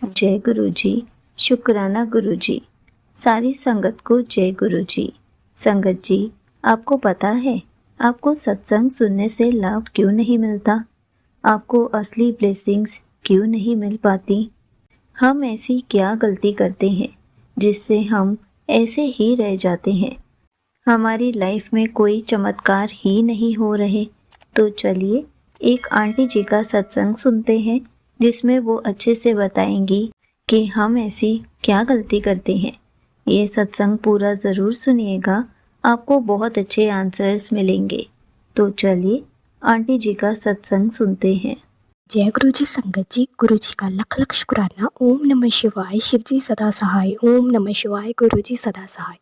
जय गुरु जी। शुक्राना गुरु जी। सारी संगत को जय गुरु जी। संगत जी, आपको पता है आपको सत्संग सुनने से लाभ क्यों नहीं मिलता? आपको असली ब्लेसिंग्स क्यों नहीं मिल पाती? हम ऐसी क्या गलती करते हैं जिससे हम ऐसे ही रह जाते हैं? हमारी लाइफ में कोई चमत्कार ही नहीं हो रहे। तो चलिए एक आंटी जी का सत्संग सुनते हैं जिसमें वो अच्छे से बताएंगी कि हम ऐसी क्या गलती करते हैं। ये सत्संग पूरा ज़रूर सुनिएगा, आपको बहुत अच्छे आंसर्स मिलेंगे। तो चलिए आंटी जी का सत्संग सुनते हैं। जय गुरु जी। संगत जी, गुरु जी का लख लख शुक्राना। ओम नमः शिवाय। शिव जी सदा सहाय। ओम नमः शिवाय। गुरु जी सदा सहाय।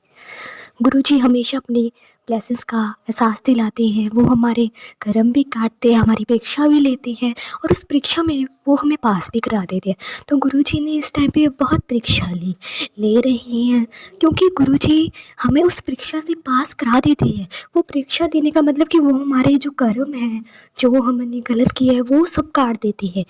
गुरु जी हमेशा अपनी ब्लेसिंग्स का एहसास दिलाते हैं। वो हमारे कर्म भी काटते हैं, हमारी परीक्षा भी लेते हैं और उस परीक्षा में वो हमें पास भी करा देते हैं। तो गुरु जी ने इस टाइम पे बहुत परीक्षा ले रही हैं, क्योंकि गुरु जी हमें उस परीक्षा से पास करा देते हैं। वो परीक्षा देने का मतलब कि वो हमारे जो कर्म हैं, जो हमने गलत किया है, वो सब काट देते हैं।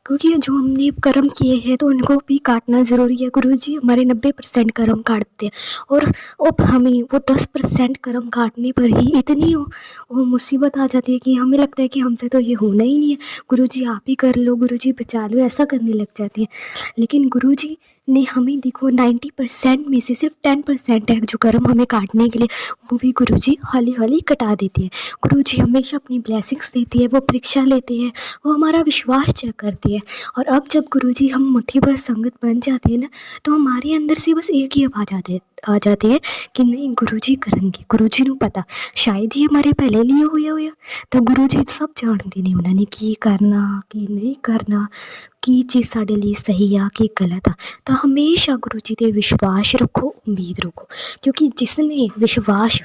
क्योंकि जो हमने कर्म किए हैं तो उनको भी काटना ज़रूरी है। गुरु जी हमारे 90% कर्म काटते हैं और अब हमें वो 10% कर्म काटने पर ही इतनी वो मुसीबत आ जाती है कि हमें लगता है कि हमसे तो ये होना ही नहीं है, गुरु जी आप ही कर लो, गुरु जी बचा लो, ऐसा करने लग जाते हैं। लेकिन गुरु जी ने हमें देखो 90% में से सिर्फ 10% है जो कर्म हमें काटने के लिए, वो भी गुरु जी हौली हौली कटा देते हैं। गुरु जी हमेशा अपनी ब्लेसिंग्स देती है, वो परीक्षा लेते हैं, वो हमारा विश्वास चेक करती है। और अब जब गुरु जी हम मुट्ठी भर संगत बन जाते हैं ना, तो हमारे अंदर से बस एक ही आवाज़ आ जाती है कि नहीं गुरु जी करेंगे। गुरु जी ਨੂੰ पता शायद ही हमारे पहले लिए हुए तो गुरु जी सब जानते ने उन्होंने की करना की नहीं करना, की चीज़ साढ़े लिए सही आ की गलत आ। तो हमेशा गुरु जी ते विश्वास रखो, उम्मीद रखो, क्योंकि जिसने विश्वास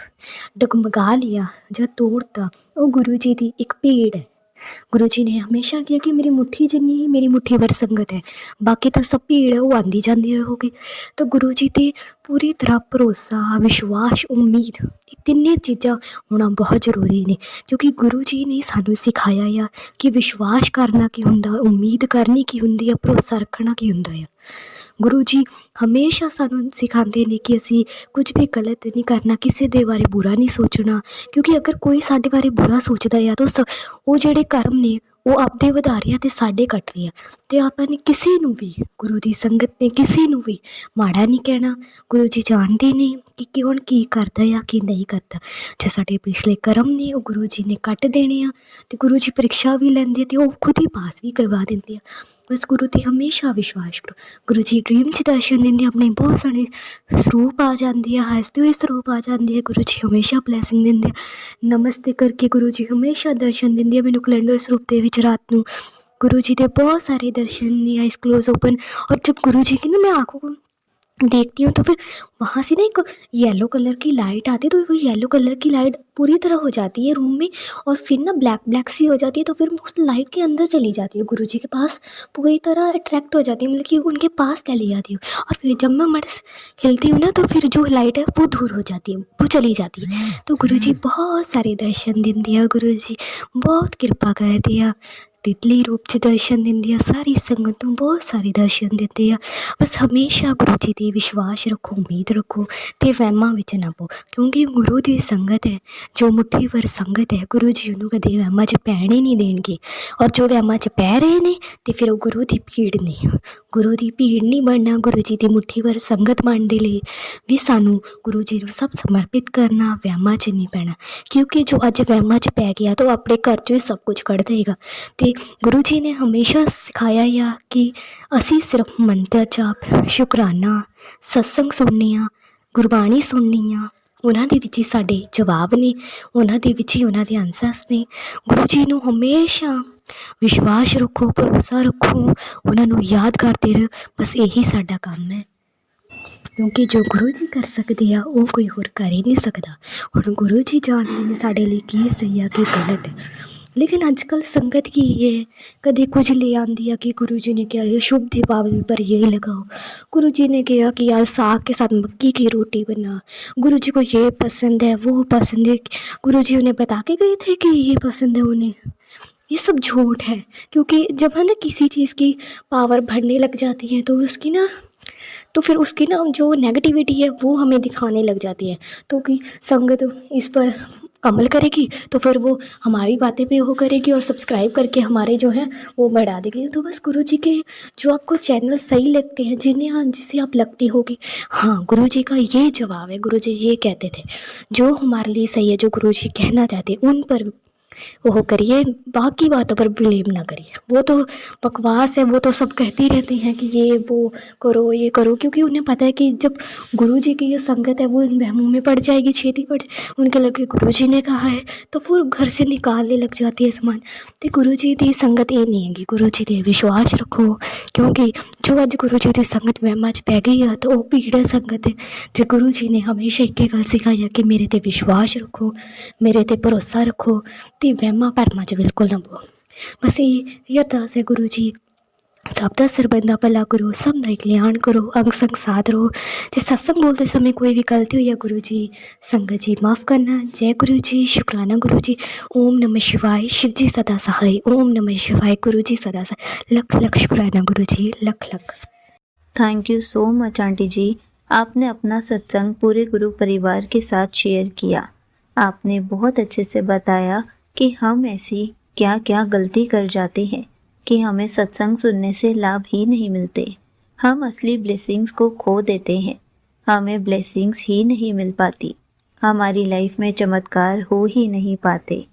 डगमगा लिया या तोड़ता वो गुरु जी की एक भीड़ है। गुरु जी ने हमेशा किया कि मेरी मुट्ठी जिन्नी ही मेरी मुट्ठी भर संगत है, बाकी तो सब भीड़ है वो आंदी जाती रहोगे। तो गुरु जी ते पूरी तरह भरोसा, विश्वास, उम्मीद, ये तिन्ने चीज़ां होना बहुत जरूरी ने, क्योंकि गुरु जी ने सानू सिखाया या कि विश्वास करना की हुंदा, उम्मीद करनी की हुंदी है, भरोसा रखना की हुंदा है। गुरु जी हमेशा सानू सिखाते हैं कि असी कुछ भी गलत नहीं करना, किसी के बारे बुरा नहीं सोचना, क्योंकि अगर कोई साढ़े बारे बुरा सोचता है तो वो जेडे कर्म ने वो आपदे वधा रहे ते साढ़े कट रहे हैं। तो आपने किसी नू भी, गुरु की संगत ने किसी नू भी माड़ा नहीं कहना। गुरु जी जानते नहीं कि कौन की करता या की नहीं करता। जो साढ़े पिछले कर्म ने वो गुरु जी ने कट देने, तो गुरु जी परीक्षा भी लेंदे ते वो खुद ही पास भी करवा देंगे। बस गुरु ते हमेशा विश्वास करो। गुरु जी ड्रीम च दर्शन देंगे, अपने बहुत सारे स्वरूप आ जाते हैं, हसते हुए स्वरूप आ जाते हैं। गुरु जी हमेशा ब्लैसिंग देंगे, नमस्ते करके गुरु जी हमेशा दर्शन देंगे। मैनू कैलेंडर स्वरूप के विच रात नू गुरु जी के बहुत सारे दर्शन ने, आइस क्लोज ओपन। और जब गुरु जी की ना मैं आंखों को देखती हूँ तो फिर वहाँ से ना एक येलो कलर की लाइट आती है, तो वो येलो कलर की लाइट पूरी तरह हो जाती है रूम में और फिर ना ब्लैक ब्लैक सी हो जाती है। तो फिर मैं उस लाइट के अंदर चली जाती हूँ, गुरु जी के पास पूरी तरह अट्रैक्ट हो जाती हूँ, मतलब कि उनके पास चली जाती हूँ। और फिर जब मैं मर हिलती हूँ ना तो फिर जो लाइट है वो दूर हो जाती है, वो चली जाती है। तो गुरु जी बहुत सारे दर्शन देंगे है, गुरु जी बहुत कृपा करते हैं, तितली रूप च दर्शन देंगे, सारी संगत नूं बहुत सारे दर्शन देते हैं। बस हमेशा गुरु जी ते विश्वास रखो, उम्मीद रखो, ते वहमां विच ना पो, क्योंकि गुरु की संगत है, जो मुट्ठी भर संगत है, गुरु जी उन्होंने कदे वहमां च पैण ही नहीं देंगे। और जो वहमां च पै रहे ने तो फिर वो गुरु की भीड़ नहीं, गुरु की भीड़ नहीं बनना। गुरु जी की मुट्ठी भर संगत बनने लिए भी सानू गुरु जी को सब समर्पित करना, वहमां च नहीं पैना, क्योंकि जो अज वहमां च पै गया तो अपने घर चो सब कुछ कढ़ देगा। तो गुरु जी ने हमेशा सिखाया या कि असी सिर्फ मंत्र जाप, शुकराना, सत्संग सुनने, गुरबाणी सुननी आ, उन्हां दे विच ही साडे जवाब ने, उन्हां दे विच ही उन्हां दे आंसर्स ने। गुरु जी नूं हमेशा विश्वास रखो, भरोसा रखो, उन्हां नूं याद करते रहो, बस यही साडा काम है। क्योंकि जो गुरु जी कर सकते हैं वो कोई होर कर ही नहीं सकता। हुण गुरु जी जानते हैं साडे लिए की सही है की गलत है। लेकिन अजकल संगत की ये कदे कुछ ले आती है कि गुरु जी ने कहा ये शुभ दीपावली पर ये लगाओ, गुरु जी ने कहा कि यार साग के साथ मक्की की रोटी बना, गुरु जी को ये पसंद है वो पसंद है। गुरु जी उन्हें बता के गए थे कि ये पसंद है उन्हें? ये सब झूठ है। क्योंकि जब है ना किसी चीज़ की पावर बढ़ने लग जाती है तो उसकी ना तो फिर उसकी ना जो नेगेटिविटी है वो हमें दिखाने लग जाती है। तो कि संगत इस पर अमल करेगी तो फिर वो हमारी बातें पे वो करेगी और सब्सक्राइब करके हमारे जो है वो बढ़ा देगी। तो बस गुरु जी के जो आपको चैनल सही लगते हैं, जिसे आप लगती होगी, हाँ गुरु जी का ये जवाब है। गुरु जी ये कहते थे, जो हमारे लिए सही है, जो गुरु जी कहना चाहते हैं उन पर वो करिए, बाकी बातों पर बिलीव ना करिए। वो तो बकवास है, वो तो सब कहते ही रहते हैं कि ये वो करो ये करो, क्योंकि उन्हें पता है कि जब गुरु जी की ये संगत है वो इन वहमों में पड़ जाएगी, छेती पड़ उनके लगे गुरु जी ने कहा है तो फिर घर से निकालने लग जाती है सामान। तो गुरु जी की संगत ये नहीं है। गुरु जी पे विश्वास रखो, क्योंकि जो अज गुरु जी की संगत वहमां च पै गई है तो वो भीड़ संगत है। तो गुरु जी ने हमेशा एक गल सिखाई है कि मेरे ते विश्वास रखो, मेरे ते भरोसा रखो, ते वहमां भरमां च बिल्कुल ना पो। बस ये अरदास है गुरु जी, सब दा सरबंध दा भला करो, सब दा कल्याण करो, अंग संग साथ रहो। ते सत्संग बोलते समय कोई भी गलती हुई है गुरु जी, संगत जी माफ़ करना। जय गुरु जी, शुक्राना गुरु जी। ओम नमः शिवाय, शिव जी सदा सहाय। ओम नमः शिवाय, गुरु जी सदा सहाय। लख लख शुक्राना गुरु जी, लख लख। Thank you so much aunty ji. आपने अपना सत्संग पूरे गुरु परिवार के साथ शेयर किया। आपने बहुत अच्छे से बताया कि हम ऐसी क्या क्या गलती कर जाते हैं कि हमें सत्संग सुनने से लाभ ही नहीं मिलते। हम असली ब्लेसिंग्स को खो देते हैं, हमें ब्लेसिंग्स ही नहीं मिल पाती, हमारी लाइफ में चमत्कार हो ही नहीं पाते,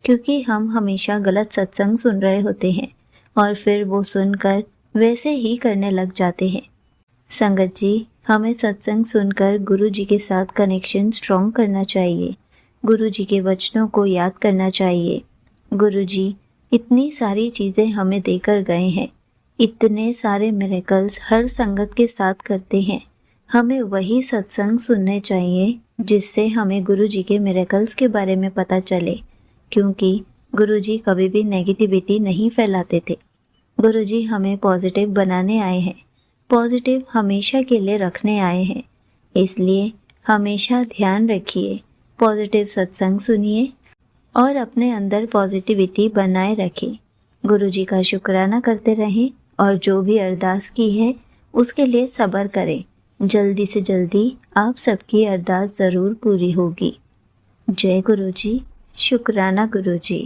क्योंकि हम हमेशा गलत सत्संग सुन रहे होते हैं और फिर वो सुनकर वैसे ही करने लग जाते हैं। संगत जी, हमें सत्संग सुनकर गुरु जी के साथ कनेक्शन स्ट्रॉन्ग करना चाहिए, गुरु जी के वचनों को याद करना चाहिए। गुरु जी इतनी सारी चीज़ें हमें देकर गए हैं, इतने सारे मिरेकल्स हर संगत के साथ करते हैं। हमें वही सत्संग सुनने चाहिए जिससे हमें गुरु जी के मिरेकल्स के बारे में पता चले, क्योंकि गुरु जी कभी भी नेगेटिविटी नहीं फैलाते थे। गुरु जी हमें पॉजिटिव बनाने आए हैं, पॉजिटिव हमेशा के लिए रखने आए हैं। इसलिए हमेशा ध्यान रखिए, पॉजिटिव सत्संग सुनिए और अपने अंदर पॉजिटिविटी बनाए रखें। गुरु जी का शुक्राना करते रहें और जो भी अरदास की है उसके लिए सब्र करें। जल्दी से जल्दी आप सबकी अरदास ज़रूर पूरी होगी। जय गुरु जी, शुक्राना गुरु जी।